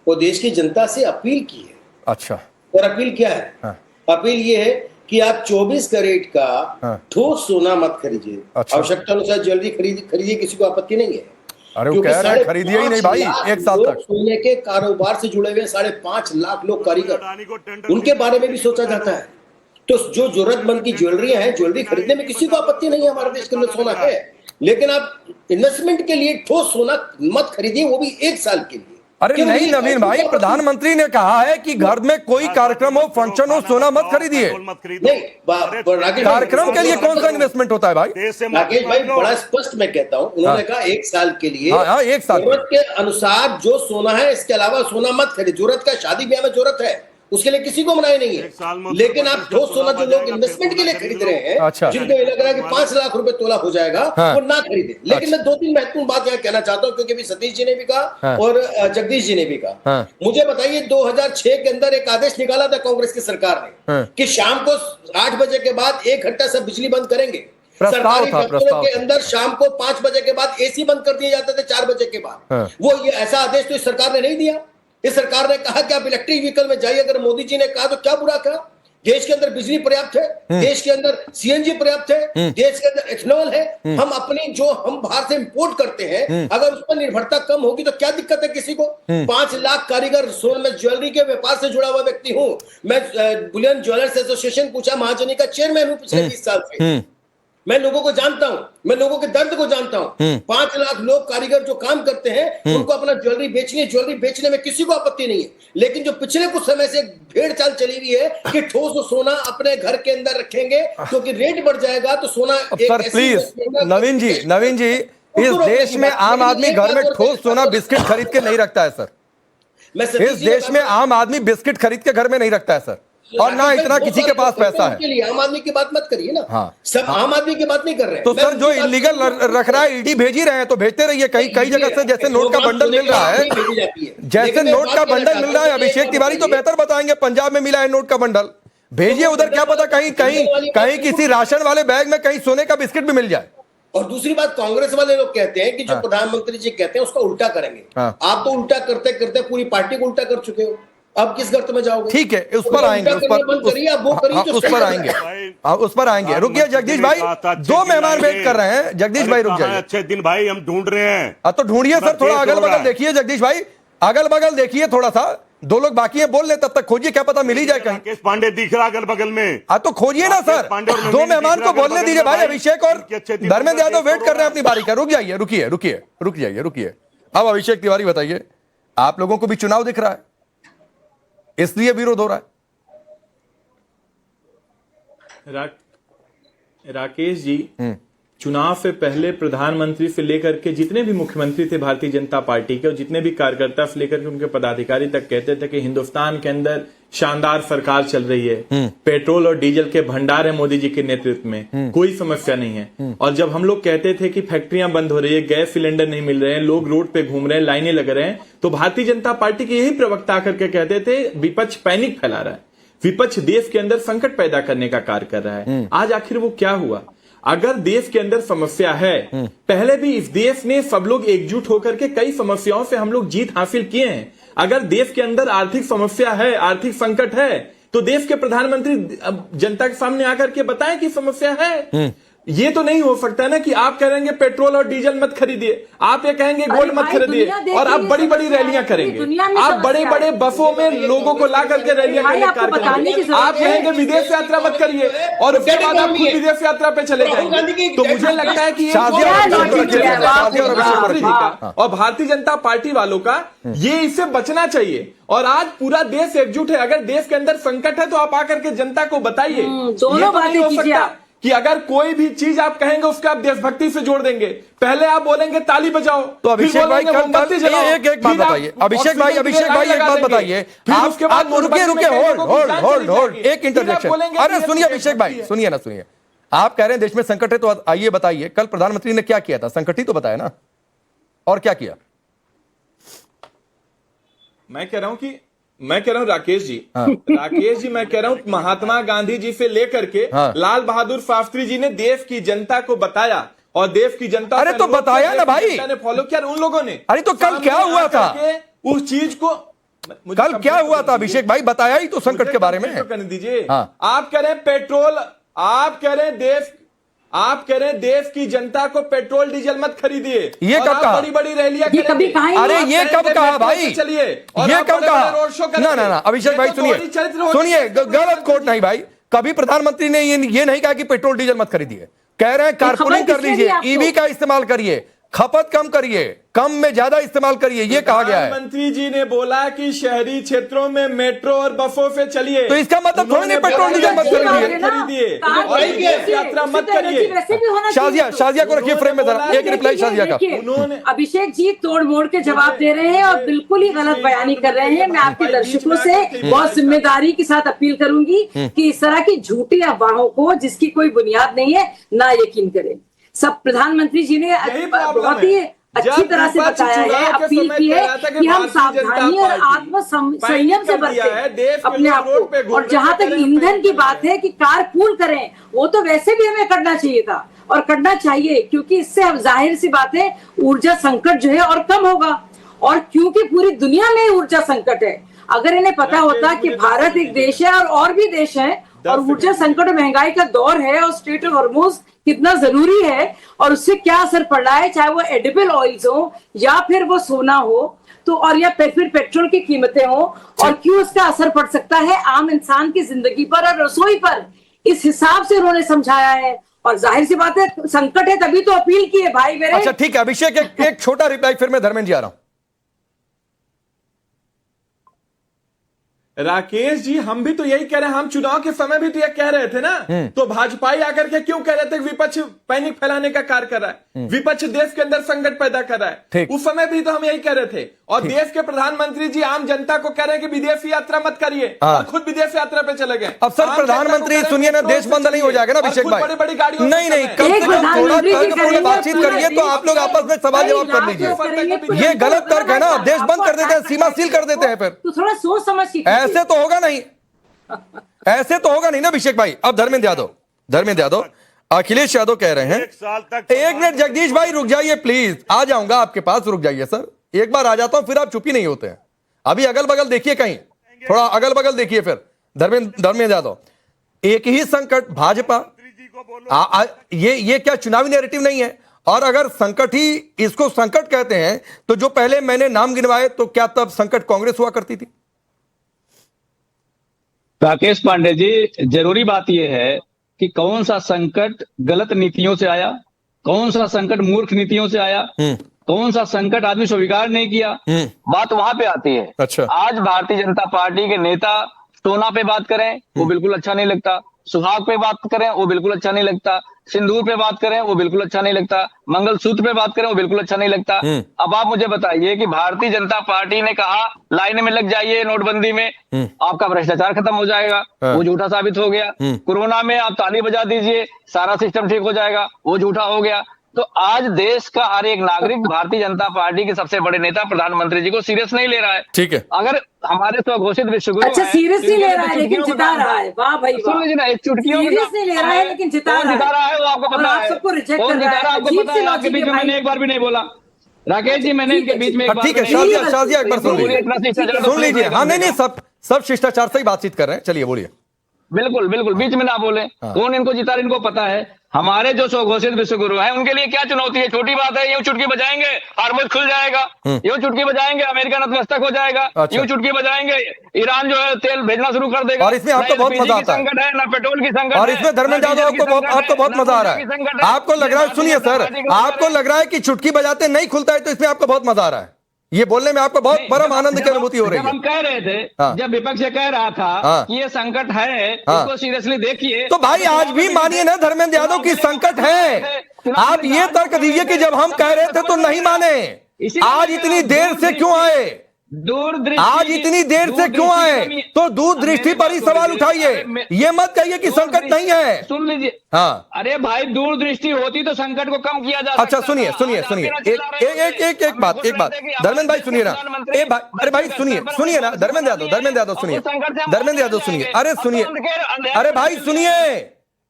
वो देश की जनता से अपील की है। अच्छा, और अपील क्या है? हाँ। अपील ये है कि आप 24 कैरेट का ठोस सोना मत खरीदिए। अच्छा। आवश्यकता अनुसार ज्वेलरी खरीदिए, किसी को आपत्ति नहीं है। अरे वो कह रहे हैं खरीदिए ही नहीं भाई, 1 साल तक। सोने के कारोबार से जुड़े हुए 5.5 लाख लोग कारीगर, उनके बारे में भी सोचा जाता है। तो जो जरूरतमंद की ज्वेलरी है, ज्वेलरी खरीदने में किसी को आपत्ति नहीं है, हमारे देश के अंदर सोना है, लेकिन आप इन्वेस्टमेंट के लिए ठोस सोना मत खरीदिए, वो भी 1 साल के लिए। अरे नहीं नवीन भाई, प्रधानमंत्री ने कहा है कि घर में कोई कार्यक्रम हो, फंक्शन हो, सोना मत खरीदिए। कार्यक्रम के लिए कौन सा इन्वेस्टमेंट होता है भाई? राकेश भाई, बड़ा स्पष्ट मैं कहता हूं, उन्होंने कहा 1 साल के लिए, 1 साल जरूरत के अनुसार जो सोना है, इसके अलावा सोना मत खरीद। जरूरत का शादी ब्याह में जरूरत है, उसके लिए किसी को मनाही नहीं है, लेकिन आप ठोस सोना जो लोग इन्वेस्टमेंट के लिए खरीद रहे हैं, अच्छा। जिनको ये लग रहा है कि 5 लाख रुपए तोला हो जाएगा, हाँ। वो ना खरीदे। लेकिन मैं 2-3 महत्वपूर्ण बात यहाँ कहना चाहता हूँ, क्योंकि सतीश जी ने भी कहा, हाँ। और जगदीश जी ने भी कहा। हाँ। मुझे बताइए, 2006 के अंदर एक आदेश निकाला था कांग्रेस की सरकार ने, हाँ। कि शाम को 8 बजे के बाद 1 घंटा सब बिजली बंद करेंगे। सरकारी दफ्तरों के अंदर शाम को 5 बजे के बाद एसी बंद कर दिए जाते थे 4 बजे के बाद। हाँ। वो ये ऐसा आदेश तो इस सरकार ने नहीं दिया। इस सरकार ने कहा कि आप इलेक्ट्रिक व्हीकल में जाइए। अगर मोदी जी ने कहा तो क्या बुरा कहा? देश के अंदर बिजली पर्याप्त है, देश के अंदर सीएनजी पर्याप्त है, देश के अंदर एथेनॉल है। हम अपनी जो हम बाहर से इंपोर्ट करते हैं, अगर उस पर निर्भरता कम होगी तो क्या दिक्कत है किसी को? 5 लाख कारीगर, सोन में ज्वेलरी के व्यापार से जुड़ा हुआ व्यक्ति हूं मैं। बुलियन ज्वेलर्स एसोसिएशन पूछा महाजनी का चेयरमैन हूं पिछले 20 साल से। मैं लोगों को जानता हूं, मैं लोगों के दर्द को जानता हूं। 5 लाख लोग कारीगर जो काम करते हैं, उनको अपना ज्वेलरी बेचने में किसी को आपत्ति नहीं है। लेकिन जो पिछले कुछ समय से भेड़ चाल चली हुई है कि ठोस सोना अपने घर के अंदर रखेंगे क्योंकि रेट बढ़ जाएगा तो सोना। सर प्लीज नवीन जी, इस देश में आम आदमी घर में ठोस सोना बिस्किट खरीद के नहीं रखता है सर। इस देश में आम आदमी बिस्किट खरीद के घर में नहीं रखता है सर, और ना इतना किसी के पास पैसा है। आम आदमी की बात मत करिए ना। हाँ। सब आम आदमी की बात नहीं कर रहे हैं। तो सर जो इलीगल रख रहा है, ईडी भेज ही रहे हैं तो भेजते रहिए। कई जगह से जैसे नोट का बंडल मिल रहा है, जैसे नोट का बंडल मिल रहा है, अभिषेक तिवारी तो बेहतर बताएंगे, पंजाब में मिला है नोट का बंडल, भेजिए उधर। क्या पता कहीं किसी राशन वाले बैग में कहीं सोने का बिस्किट भी मिल जाए। और दूसरी बात, कांग्रेस वाले लोग कहते हैं कि जो प्रधानमंत्री जी कहते हैं उसका उल्टा करेंगे। आप तो उल्टा करते करते पूरी पार्टी को उल्टा कर चुके हो, अब किस गर्त में जाओगे? ठीक है, उस पर आएंगे, उस पर आएंगे। रुकिए जगदीश भाई, 2 मेहमान वेट कर रहे हैं। जगदीश भाई रुक जाइए। अच्छे दिन भाई हम ढूंढ रहे हैं। तो ढूंढिए सर, थोड़ा अगल बगल देखिए जगदीश भाई, अगल बगल देखिए थोड़ा सा। 2 लोग बाकी हैं, बोल ले, तब तक खोजिए, क्या पता मिल ही जाए कहीं। राकेश पांडे दिख रहा अगल बगल में। तो खोजिए ना सर, 2 मेहमान को बोलने दीजिए भाई। अभिषेक और धर्मेंद्र यादव वेट कर रहे हैं अपनी बारी का। रुक जाइए, रुकिए। अब अभिषेक तिवारी बताइए, आप लोगों को भी चुनाव दिख रहा है, इसलिए विरोध हो रहा है। राकेश जी, चुनाव से पहले प्रधानमंत्री से लेकर के जितने भी मुख्यमंत्री थे भारतीय जनता पार्टी के, और जितने भी कार्यकर्ता से लेकर के उनके पदाधिकारी तक कहते थे कि हिंदुस्तान के अंदर शानदार सरकार चल रही है, पेट्रोल और डीजल के भंडार है मोदी जी के नेतृत्व में, कोई समस्या नहीं है। और जब हम लोग कहते थे कि फैक्ट्रियां बंद हो रही है, गैस सिलेंडर नहीं मिल रहे हैं, लोग रोड पे घूम रहे हैं, लाइनें लग रहे हैं, तो भारतीय जनता पार्टी के यही प्रवक्ता आकर के कहते थे विपक्ष पैनिक फैला रहा है, विपक्ष देश के अंदर संकट पैदा करने का कार्य कर रहा है। आज आखिर वो क्या हुआ? अगर देश के अंदर समस्या है, पहले भी इस देश ने सब लोग एकजुट होकर के कई समस्याओं से हम लोग जीत हासिल किए हैं। अगर देश के अंदर आर्थिक समस्या है, आर्थिक संकट है, तो देश के प्रधानमंत्री जनता के सामने आकर के बताएं कि समस्या है। ये तो नहीं हो सकता ना कि आप कहेंगे पेट्रोल और डीजल मत खरीदिए, आप ये कहेंगे गोल्ड मत खरीदिए, और आप बड़ी बड़ी रैलियां करेंगे, आप बड़े बड़े बसों में लोगों को ला करके रैलियां करने आप कहेंगे विदेश यात्रा मत करिए, और उसके बाद आप खुद विदेश यात्रा पे चले जाएंगे। तो मुझे लगता है कि और भारतीय जनता पार्टी वालों का ये इससे बचना चाहिए। और आज पूरा देश एकजुट है, अगर देश के अंदर संकट है तो आप आकर के जनता को बताइए। दोनों बातें हो सकता कि अगर कोई भी चीज आप कहेंगे उसका आप देशभक्ति से जोड़ देंगे। पहले आप बोलेंगे ताली बजाओ, तो अभिषेक भाई एक बात बताइए। अभिषेक भाई एक बात बताइए। उसके बाद रुकिए, होल्ड, एक इंटरजेक्शन। अरे सुनिए अभिषेक भाई, सुनिए ना, सुनिए। आप कह रहे हैं देश में संकट है, तो आइए बताइए कल प्रधानमंत्री ने क्या किया था? संकट ही तो बताया ना, और क्या किया? मैं कह रहा हूं राकेश जी, मैं कह रहा हूं महात्मा गांधी जी से लेकर के लाल बहादुर शास्त्री जी ने देश की जनता को बताया, और देश की जनता अरे तो बताया ना भाई, ने फॉलो किया उन लोगों ने। अरे तो कल क्या हुआ था उस चीज को? कल क्या हुआ था अभिषेक भाई, बताया ही तो संकट के बारे में। करने दीजिए। आप कह रहे हैं पेट्रोल, आप कह रहे हैं देश की जनता को पेट्रोल डीजल मत खरीदिए, ये कब कहा? बड़ी बड़ी रैलियां करेंगे। अरे ये कब कहा भाई? चलिए ये कब कहा? ना अभिषेक भाई सुनिए, गलत कोट नहीं भाई। कभी प्रधानमंत्री ने ये नहीं कहा कि पेट्रोल डीजल मत खरीदिए। कह रहे हैं कारपूलिंग कर लीजिए, ईवी का इस्तेमाल करिए, खपत कम करिए, कम में ज्यादा इस्तेमाल करिए, ये कहा गया है। प्रधानमंत्री जी ने बोला कि शहरी क्षेत्रों में मेट्रो और बसों से चलिए, तो इसका मतलब थोड़ी नहीं पेट्रोल डीजल मत खरीदिए और यात्रा मत करिए। शाजिया को रखिए फ्रेम में, जरा एक रिप्लाई शाजिया का। उन्होंने अभिषेक जी तोड़ मोड़ के जवाब दे रहे हैं और बिल्कुल ही गलत बयानी कर रहे हैं। मैं आपके दर्शकों से बहुत जिम्मेदारी के साथ अपील करूंगी कि इस तरह की झूठी अफवाहों को, जिसकी कोई बुनियाद नहीं है, ना यकीन करें। सब प्रधानमंत्री जी ने बहुत ही अच्छी तरह से बताया है, अपील की है कि हम सावधानी और आत्म संयम से बरतें अपने आप को। और जहां तक ईंधन की बात है कि कारपूल करें, वो तो वैसे भी हमें करना चाहिए था और करना चाहिए, क्योंकि इससे अब जाहिर सी बात है ऊर्जा संकट जो है और कम होगा। और क्योंकि पूरी दुनिया में ऊर्जा संकट है, अगर इन्हें पता होता कि भारत एक देश है और भी देश हैं, और ऊर्जा संकट और महंगाई का दौर है और स्ट्रेट ऑफ हॉर्मोज कितना जरूरी है और उससे क्या असर पड़ रहा है, चाहे वो एडिबल ऑयल्स हो या फिर वो सोना हो तो और या फिर पेट्रोल की कीमतें हो और क्यों उसका असर पड़ सकता है आम इंसान की जिंदगी पर और रसोई पर, इस हिसाब से उन्होंने समझाया है। और जाहिर सी बात है संकट है तभी तो अपील की है भाई मेरे। अच्छा ठीक है अभिषेक, एक छोटा रिप्लाई फिर मैं धर्मेंद्र जी आ रहा हूं। राकेश जी, हम भी तो यही कह रहे हैं, हम चुनाव के समय भी तो यह कह रहे थे ना, तो भाजपाई आकर के क्यों कह रहे थे कि विपक्ष पैनिक फैलाने का कार्य कर रहा है, विपक्ष देश के अंदर संकट पैदा कर रहा है, उस समय भी तो हम यही कह रहे थे। और देश के प्रधानमंत्री जी आम जनता को कह रहे हैं कि विदेश यात्रा मत करिए, और खुद विदेश यात्रा पे चले गए। अब सर प्रधानमंत्री सुनिए ना, देश बंद नहीं हो जाएगा ना अभिषेक भाई, बड़ी बड़ी गाड़ियों नहीं नहीं, कम से कम थोड़ा तर्कपूर्ण बातचीत करिए, तो आप लोग आपस में सवाल जवाब कर लीजिए। ये गलत तर्क है ना, देश बंद कर देते हैं, सीमा सील कर देते हैं, फिर तो थोड़ा सोच समझ के ऐसे तो होगा नहीं, ऐसे तो होगा नहीं ना अभिषेक भाई। अब धर्मेंद्र यादव अखिलेश यादव कह रहे हैं, एक मिनट जगदीश भाई रुक जाइए प्लीज, आ जाऊंगा आपके पास, रुक जाइए सर, एक बार आ जाता हूं फिर आप चुप ही नहीं होते हैं। अभी अगल बगल देखिए, कहीं थोड़ा अगल बगल देखिए फिर। धर्मेंद्र यादव, एक ही संकट भाजपा, ये क्या चुनावी नैरेटिव नहीं है? और अगर संकट ही इसको संकट कहते हैं तो जो पहले मैंने नाम गिनवाए, तो क्या तब संकट कांग्रेस हुआ करती थी? राकेश पांडे जी, जरूरी बात यह है कि कौन सा संकट गलत नीतियों से आया, कौन सा संकट मूर्ख नीतियों से आया, कौन सा संकट आदमी स्वीकार नहीं किया, बात वहां पे आती है। अच्छा। आज भारतीय जनता पार्टी के नेता सोना पे बात करें वो बिल्कुल अच्छा नहीं लगता, सुहाग पे बात करें वो बिल्कुल अच्छा नहीं लगता, सिंदूर पे बात करें वो बिल्कुल अच्छा नहीं लगता, मंगलसूत्र पे बात करें वो बिल्कुल अच्छा नहीं लगता। अब आप मुझे बताइए कि भारतीय जनता पार्टी ने कहा लाइन में लग जाइए नोटबंदी में, आपका भ्रष्टाचार खत्म हो जाएगा, वो झूठा साबित हो गया। कोरोना में आप ताली बजा दीजिए सारा सिस्टम ठीक हो जाएगा, वो झूठा हो गया। तो आज देश का हर एक नागरिक भारतीय जनता पार्टी के सबसे बड़े नेता प्रधानमंत्री जी को सीरियस नहीं ले रहा है। ठीक है, अगर हमारे स्वघोषित विश्वगुरु अच्छा सीरियस नहीं ले रहा है लेकिन जिता रहा है, वाह भाई सुन लीजिए ना, चुटकियों सीरियस नहीं ले रहा है लेकिन जिता रहा है, वो आपको पता है, सबको रिजेक्ट कर रहा है, आपको पता है। आपके बीच में मैंने एक बार भी नहीं बोला राकेश जी, मैंने इनके बीच में एक बार। ठीक है शाजिया एक बार सुन लीजिए। हाँ नहीं सब शिष्टाचार से ही बातचीत कर रहे हैं, चलिए बोलिए। बिल्कुल बिल्कुल, बीच में ना बोले। कौन इनको जिता इनको पता है। हमारे जो स्वघोषित विश्वगुरु हैं उनके लिए क्या चुनौती है, छोटी बात है, यूं चुटकी बजाएंगे हार्मोज खुल जाएगा, यूं चुटकी बजाएंगे अमेरिका नतमस्तक हो जाएगा, यूं चुटकी बजाएंगे ईरान जो है तेल भेजना शुरू कर देगा। और इसमें आपको बहुत मजा आता है, संकट है ना पेट्रोल की संकट, और इसमें धर्मेंद्र यादव आपको बहुत मजा आ रहा है। आपको लग रहा है, सुनिए सर, आपको लग रहा है कि चुटकी बजाते नहीं खुलता है, तो इसमें आपको बहुत मजा आ रहा है, ये बोलने में आपको बहुत परम आनंद की अनुभूति हो रही है। हम कह रहे थे, जब विपक्ष कह रहा था कि ये संकट है, इसको सीरियसली देखिए, तो भाई आज भी मानिए ना धर्मेंद्र यादव की संकट है। आप ये तर्क दीजिए कि जब हम कह रहे थे तो नहीं माने, आज इतनी देर से क्यों आए, आज इतनी देर से क्यों आए? तो दूरदृष्टि पर ही सवाल उठाइए, ये मत कहिए कि संकट नहीं है। सुन लीजिए, हाँ अरे भाई दूरदृष्टि होती तो संकट को कम किया जा सकता। अच्छा सुनिए एक बात धर्मेंद्र भाई सुनिए ना, अरे भाई सुनिए ना धर्मेंद्र यादव सुनिए, अरे भाई सुनिए,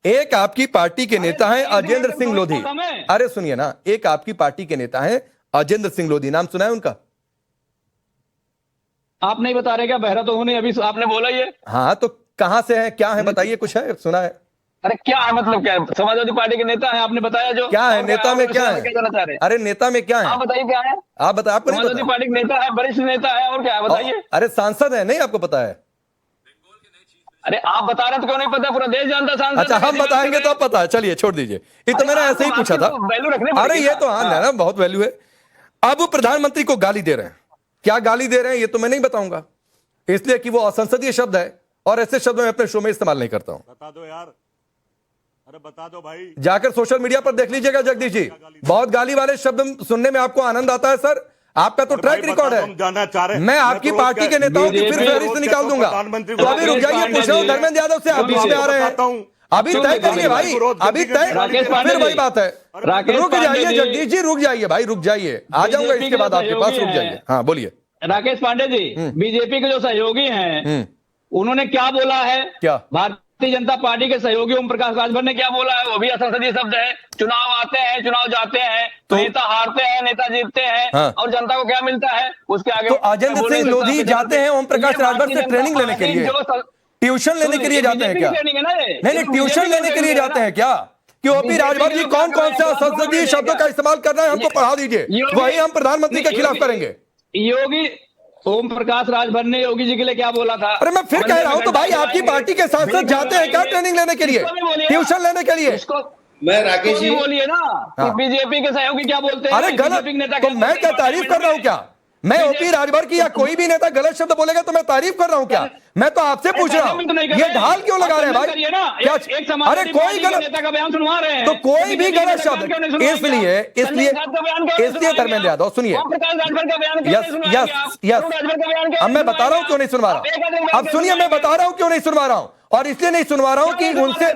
एक आपकी पार्टी के नेता हैं अजेंद्र सिंह लोधी, अरे सुनिए ना, एक आपकी पार्टी के नेता हैं अजेंद्र सिंह लोधी, नाम सुना है उनका? आप नहीं बता रहे क्या? बहरा तो हूं नहीं, अभी आपने बोला ये। हाँ तो कहां से है, क्या है बताइए, कुछ है सुना है? अरे क्या है मतलब, क्या है? समाजवादी पार्टी के नेता है, आपने बताया जो। क्या है नेता में, क्या है? अरे नेता में क्या है आप बताइए, क्या है आप बताइए। आपको नहीं समाजवादी पार्टी के नेता है, वरिष्ठ नेता है, और क्या है बताइए। अरे सांसद है, नहीं आपको पता है? अरे आप बता रहे तो क्यों नहीं पता, पूरा देश जानता सांसद। अच्छा हम बताएंगे तो आप पता है, चलिए छोड़ दीजिए, ये तो मैंने ऐसे ही पूछा था। अरे ये तो हाँ ना, बहुत वैल्यू है। अब प्रधानमंत्री को गाली दे रहे हैं, क्या गाली दे रहे हैं ये तो मैं नहीं बताऊंगा, इसलिए कि वो असंसदीय शब्द है और ऐसे शब्द मैं अपने शो में इस्तेमाल नहीं करता हूं। बता दो यार, अरे बता दो भाई, जाकर सोशल मीडिया पर देख लीजिएगा जगदीश जी, बहुत गाली वाले शब्द सुनने में आपको आनंद आता है सर, आपका तो ट्रैक रिकॉर्ड है। जानना चाह रहे, मैं आपकी पार्टी के नेताओं की फिर फहरिस्त निकाल दूंगा। तो अभी रुक जाइए, पूछ रहा हूं धर्मेंद्र यादव से, आप बीच में आ रहे हैं, अभी तय करिए भाई, अभी तय, फिर वही बात है। रुक जाइए जगदीश जी, रुक जाइए भाई, रुक जाइए, आ जाऊंगा इसके बाद आपके पास, रुक जाइए। हाँ बोलिए। राकेश पांडे जी, बीजेपी के जो सहयोगी हैं उन्होंने क्या बोला है? क्या? भारतीय जनता पार्टी के सहयोगी ओम प्रकाश राजभर ने क्या बोला है? वो भी असंसदीय शब्द है। चुनाव आते हैं, चुनाव जाते हैं, तो नेता हारते हैं, नेता जीतते हैं, और जनता को क्या मिलता है उसके आगे। तो अजेंद्र सिंह लोधी जाते हैं ओम प्रकाश राजभर से ट्रेनिंग लेने के लिए, ट्यूशन लेने के लिए जाते हैं क्या? नहीं, ट्यूशन लेने के लिए जाते हैं क्या कि ओपी राजभर जी कौन कौन सा संसदीय शब्दों का इस्तेमाल कर रहे हैं हमको पढ़ा दीजिए, वही हम प्रधानमंत्री के खिलाफ करेंगे। योगी ओम प्रकाश राजभर ने योगी जी के लिए क्या बोला था? अरे मैं फिर कह रहा हूं तो भाई आपकी पार्टी के सांसद जाते हैं क्या ट्रेनिंग लेने के लिए, ट्यूशन लेने के लिए? मैं राकेश जी बोलिए ना कि बीजेपी के सहयोगी क्या बोलते हैं? अरे गलत, तो मैं क्या तारीफ कर रहा हूं क्या? मैं ओपी राजभर की या कोई भी नेता गलत शब्द बोलेगा तो मैं तारीफ कर रहा हूं क्या? मैं तो आपसे पूछ रहा हूं ये ढाल क्यों लगा रहे हैं भाई? क्या? अरे कोई गलत नेता का बयान सुनवा रहे हैं तो कोई भी गलत शब्द, इसलिए धर्मेंद्र यादव सुनिए, यस अब मैं बता रहा हूं क्यों नहीं सुनवा रहा, अब सुनिए मैं बता रहा हूं क्यों नहीं सुनवा रहा हूं, और इसलिए नहीं सुनवा रहा हूं कि उनसे,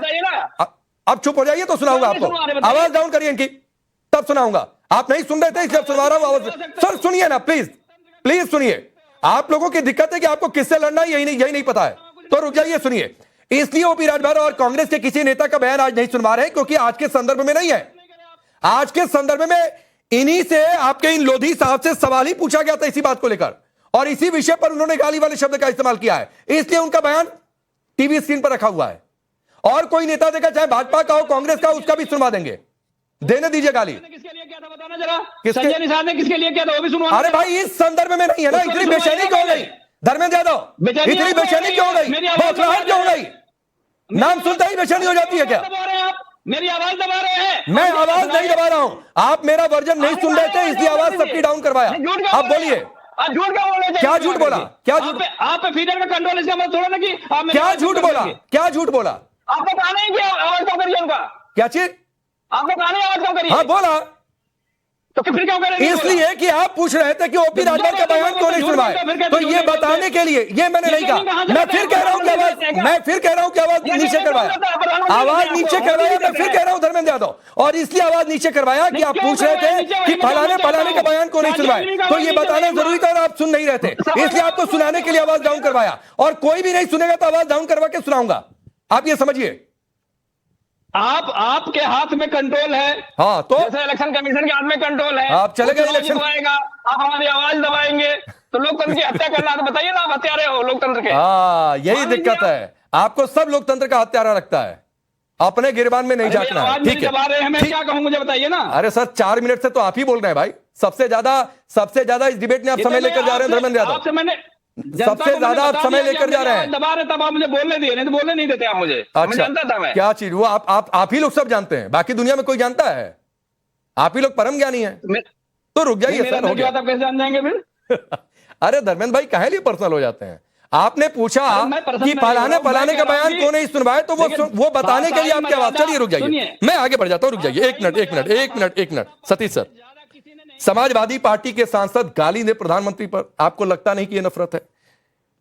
अब चुप हो जाइए तो सुनाऊंगा आपको, आवाज डाउन करिए इनकी तब सुनाऊंगा, आप नहीं सुन रहे थे इसलिए सुना रहा हूं आवाज। सर सुनिए ना प्लीज, प्लीज सुनिए, आप लोगों की दिक्कत है कि आपको किससे लड़ना है यही नहीं पता है, तो रुक जाइए सुनिए। इसलिए ओपी राजभर और कांग्रेस के किसी नेता का बयान आज नहीं सुनवा रहे क्योंकि आज के संदर्भ में नहीं है, आज के संदर्भ में इन्हीं से, आपके इन लोधी साहब से सवाल ही पूछा गया था इसी बात को लेकर, और इसी विषय पर उन्होंने गाली वाले शब्द का इस्तेमाल किया है, इसलिए उनका बयान टीवी स्क्रीन पर रखा हुआ है, और कोई नेता देगा चाहे भाजपा का हो कांग्रेस का, उसका भी सुनवा देंगे, देने दीजिए गाली। किसके लिए क्या था बताना जरा, संजय निषाद ने किसके लिए क्या था वो भी सुनवा। अरे भाई इस संदर्भ में नहीं है ना, इतनी बेचैनी क्यों हो गई धर्मेंद्र यादव, इतनी बेचैनी क्यों हो गई, बौखलाहट क्यों हो गई, नाम सुनते ही बेचैनी हो जाती है क्या? मेरी आवाज दबा रहे हैं। मैं आवाज नहीं दबा रहा हूं, आप मेरा वर्जन नहीं सुन रहे थे इसलिए आवाज सबकी डाउन करवाया। आप बोलिए, आप झूठ क्या बोल रहे थे? क्या झूठ बोला? क्या झूठ? आप पे फीडर का कंट्रोल इसका मतलब थोड़ा ना कि आप क्या झूठ बोला? क्या झूठ बोला? आपको कहा नहीं कि आवाज कम करिए उनका, क्या चीज? आपको कहा नहीं आवाज कम करिए? हाँ बोला, तो फिर क्यों करेंगे? इसलिए कि आप पूछ रहे थे कि ओपी राजभर का बयान क्यों नहीं सुनवाए, तो ये बताने के लिए, ये मैंने नहीं कहा, मैं फिर कह रहा हूं कि आवाज नीचे करवाया, आवाज नीचे करवाया, मैं फिर कह रहा हूं धर्मेंद्र यादव, और इसलिए आवाज नीचे करवाया कि आप पूछ रहे थे कि फलाने का बयान क्यों नहीं सुनवाए, तो ये बताना जरूरी था और आप सुन नहीं रहे थे, इसलिए आपको सुनाने के लिए आवाज डाउन करवाया, और कोई भी नहीं सुनेगा तो आवाज डाउन करवा के सुनाऊंगा, आप ये समझिए। आपके हाथ में कंट्रोल है, हाँ तो जैसे इलेक्शन कमीशन के हाथ में कंट्रोल है, आप चले गए इलेक्शन, आप हमारी आवाज दबाएंगे तो लोकतंत्र की हत्या करना, तो बताइए ना, आप हत्यारे हो लोकतंत्र के। हाँ यही दिक्कत है, आपको सब लोकतंत्र का हत्यारा लगता है, अपने गिरबान में नहीं झांकना है, ठीक है? मैं क्या कहूं मुझे बताइए ना। अरे सर 4 मिनट से तो आप ही बोल रहे हैं भाई, सबसे ज्यादा इस डिबेट में आप समय लेकर जा रहे हैं धर्मेंद्र यादव, सबसे ज्यादा आप समय लेकर जा रहे हैं। दबा रहे तब आप मुझे बोलने दिए, नहीं तो बोलने नहीं देते आप मुझे। अच्छा जानता था मैं क्या चीज, वो आप ही लोग सब जानते हैं, बाकी दुनिया में कोई जानता है? आप ही लोग परम ज्ञानी हैं। तो रुक जाइए सर, हो गया, कैसे जान जाएंगे फिर? अरे धर्मेंद्र भाई काहे लिए पर्सनल हो जाते हैं? आपने पूछा कि फलाने का बयान क्यों नहीं सुनवाए, तो वो बताने के लिए आपकी आवाज, चलिए रुक जाइए, मैं आगे बढ़ जाता हूं, रुक जाइए एक minute. Satish sir, Samajwadi party के सांसद गाली दे प्रधानमंत्री पर, आपको लगता नहीं कि यह नफरत है?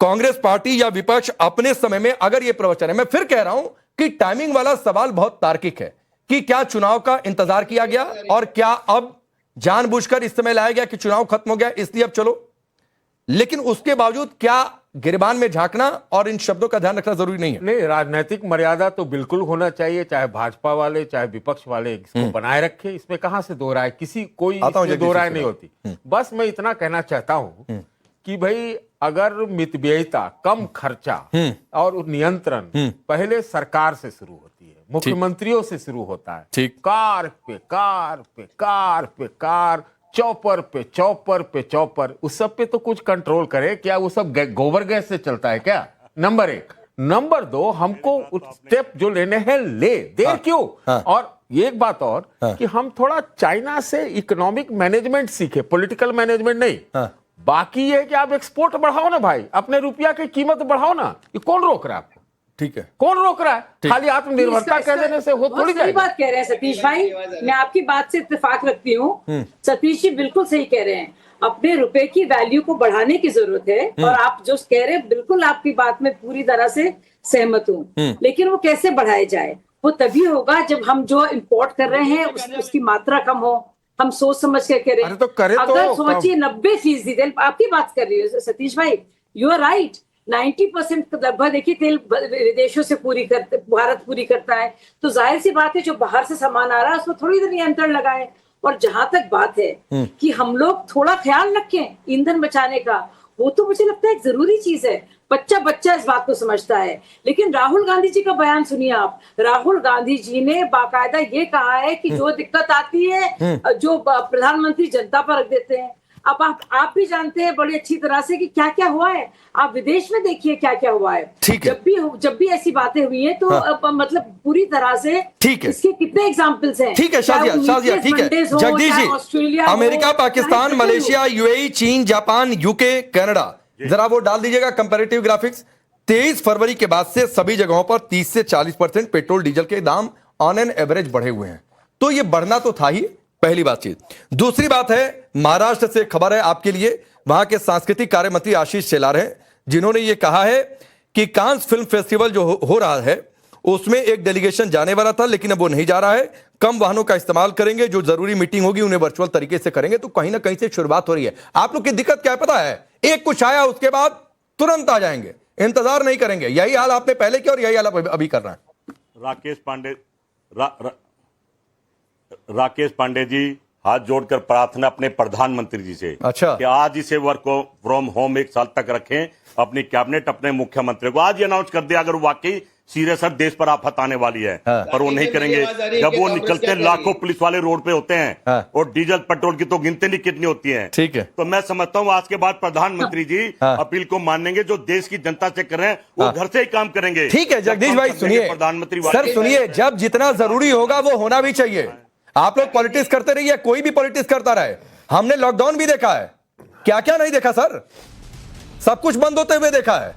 कांग्रेस पार्टी या विपक्ष अपने समय में अगर यह प्रवचन है, मैं फिर कह रहा हूं कि टाइमिंग वाला सवाल बहुत तार्किक है कि क्या चुनाव का इंतजार किया गया और क्या अब जानबूझकर इस समय लाया गया कि चुनाव खत्म हो गया इसलिए अब चलो, लेकिन उसके बावजूद क्या गिरबान में झांकना और इन शब्दों का ध्यान रखना जरूरी नहीं है? नहीं, राजनीतिक मर्यादा तो बिल्कुल होना चाहिए, चाहे भाजपा वाले चाहे विपक्ष वाले इसको बनाए रखे, इसमें कहां से दो राय, कोई दो राय नहीं होती। बस मैं इतना कहना चाहता हूं कि भाई अगर मितव्ययिता, कम खर्चा और नियंत्रण पहले सरकार से शुरू होती है, मुख्यमंत्रियों से शुरू होता है, कार पे कार पे कार पे कार, चौपर पे चौपर पे चौपर, उस सब पे तो कुछ कंट्रोल करे क्या? वो सब गोबर गैस से चलता है क्या? नंबर 1। नंबर 2, हमको स्टेप जो लेने हैं ले, देर क्यों? और एक बात और कि हम थोड़ा चाइना से इकोनॉमिक मैनेजमेंट सीखे, पॉलिटिकल मैनेजमेंट नहीं। बाकी ये है कि आप एक्सपोर्ट बढ़ाओ ना भाई, अपने रुपया की कीमत बढ़ाओ ना, ये कौन रोक रहा है आपको? ठीक है, कौन रोक रहा है? खाली आत्मनिर्भरता कह देने से हो थोड़ी जाएगी। बात कह रहे हैं सतीश भाई, मैं आपकी बात से इत्तेफाक रखती हूँ, सतीश जी बिल्कुल सही कह रहे हैं, अपने रुपए की वैल्यू को बढ़ाने की जरूरत है, और आप जो कह रहे हैं बिल्कुल आपकी बात में पूरी तरह से सहमत हूँ, लेकिन वो कैसे बढ़ाया जाए? वो तभी होगा जब हम जो इम्पोर्ट कर रहे हैं उसकी मात्रा कम हो, हम सोच समझ के करें। तो करे अगर सोचिए 90% तेल, आपकी बात कर रही है सतीश भाई, यू आर राइट, 90% लगभग देखिए तेल विदेशों से भारत पूरी करता है, तो जाहिर सी बात है जो बाहर से सामान आ रहा है उसको थोड़ी देर नियंत्रण लगाए। और जहां तक बात है कि हम लोग थोड़ा ख्याल रखें ईंधन बचाने का, वो तो मुझे लगता है एक जरूरी चीज है। बच्चा बच्चा इस बात को समझता है। लेकिन राहुल गांधी जी का बयान सुनिए आप। राहुल गांधी जी ने बाकायदा ये कहा है कि जो दिक्कत आती है जो प्रधानमंत्री जनता पर रख देते हैं। अब आप भी जानते हैं बड़ी अच्छी तरह से कि क्या क्या हुआ है। आप विदेश में देखिए क्या क्या हुआ है। ठीक है। जब भी ऐसी बातें हुई हैं तो मतलब पूरी तरह से ठीक है, इसके कितने एग्जाम्पल्स हैं। ठीक है शाजिया, ठीक है Jagdish ji, Australia, America, Pakistan, Malaysia, UAE, चीन, जापान, यूके, कनाडा, जरा वो डाल दीजिएगा कंपैरेटिव ग्राफिक्स। 23 फरवरी के बाद से सभी जगहों पर 30 से 40% पेट्रोल डीजल के दाम ऑन एन एवरेज बढ़े हुए हैं। तो ये बढ़ना तो था ही, पहली बातचीत। दूसरी बात है, महाराष्ट्र से खबर है आपके लिए, वहां के सांस्कृतिक कार्य मंत्री आशीष शेलार हैं, जिन्होंने ये कहा है कि कांस फिल्म फेस्टिवल जो हो रहा है उसमें एक डेलीगेशन जाने वाला था, लेकिन अब वो नहीं जा रहा है। कम वाहनों का इस्तेमाल करेंगे, जो जरूरी मीटिंग होगी उन्हें वर्चुअल तरीके से करेंगे। तो कहीं ना कहीं से शुरुआत हो रही है। आप लोग की दिक्कत क्या है पता है? एक कुछ आया उसके बाद तुरंत आ जाएंगे, इंतजार नहीं करेंगे। यही हाल आपने पहले किया और यही हाल आप अभी कर रहे हैं। राकेश पांडे जी, हाथ जोड़कर प्रार्थना अपने प्रधानमंत्री जी से, अच्छा, कि आज इसे वर्क फ्रॉम होम 1 साल तक रखें। अपनी कैबिनेट, अपने मुख्यमंत्री को आज ही अनाउंस कर दिया, अगर वाकई सीरियस है, देश पर आफत आने वाली है। पर वो नहीं करेंगे। जब वो निकलते हैं, लाखों पुलिस वाले रोड पे होते हैं और डीजल पेट्रोल की तो गिनती नहीं कितनी होती है। ठीक है, तो मैं समझता हूँ आज के बाद प्रधानमंत्री जी अपील को मानेंगे, जो देश की जनता से कर रहे हैं वो घर से ही काम करेंगे। ठीक है जगदीश भाई, सुनिए प्रधानमंत्री सर, सुनिए, जब जितना जरूरी होगा वो होना भी चाहिए। आप लोग पॉलिटिक्स करते रहिए, कोई भी पॉलिटिक्स करता रहे। हमने लॉकडाउन भी देखा है, क्या क्या नहीं देखा सर, सब कुछ बंद होते हुए देखा है।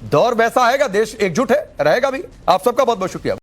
दौर वैसा आएगा, देश एकजुट है, रहेगा भी। आप सबका बहुत बहुत शुक्रिया।